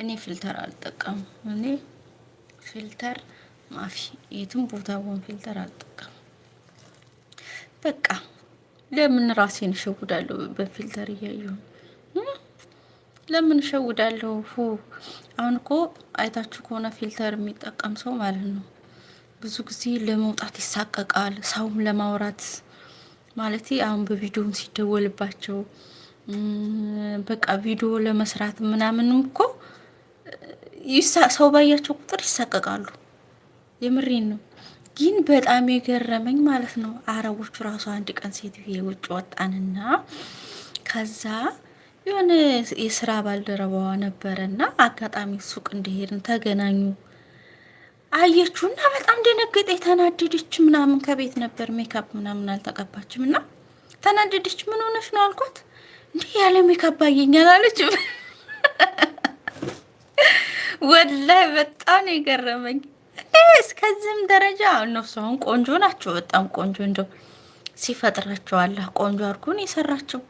እኔ ፊልተር አልጠቀም። እኔ ፊልተር ማፊ የትም ቦታ ሆን ፊልተር አልጠቀም። በቃ ለምን ራሴን እሸውዳለሁ በፊልተር እያየሁ ለምን እሸውዳለሁ? አሁን እኮ አይታችሁ ከሆነ ፊልተር የሚጠቀም ሰው ማለት ነው ብዙ ጊዜ ለመውጣት ይሳቀቃል። ሰውም ለማውራት ማለት አሁን በቪዲዮም ሲደወልባቸው በቃ ቪዲዮ ለመስራት ምናምንም እኮ ሰው ባያቸው ቁጥር ይሳቀቃሉ። የምሬን ነው። ግን በጣም የገረመኝ ማለት ነው አረቦቹ ራሱ አንድ ቀን ሴትዬ ውጭ ወጣንና ከዛ የሆነ የስራ ባልደረባዋ ነበረና አጋጣሚ ሱቅ እንደሄድን ተገናኙ። አየችውና በጣም ደነገጠ፣ ተናደደች ምናምን። ከቤት ነበር ሜካፕ ምናምን አልተቀባችም እና ተናደደች። ምን ሆነሽ ነው አልኳት። እንዴ ያለ ሜካፕ አየኛል አለች። ወላሂ በጣም ነው የገረመኝ። እስከዚህም ደረጃ እነሱ አሁን ቆንጆ ናቸው፣ በጣም ቆንጆ። እንደው ሲፈጥራቸው አላህ ቆንጆ አድርጎን የሰራቸው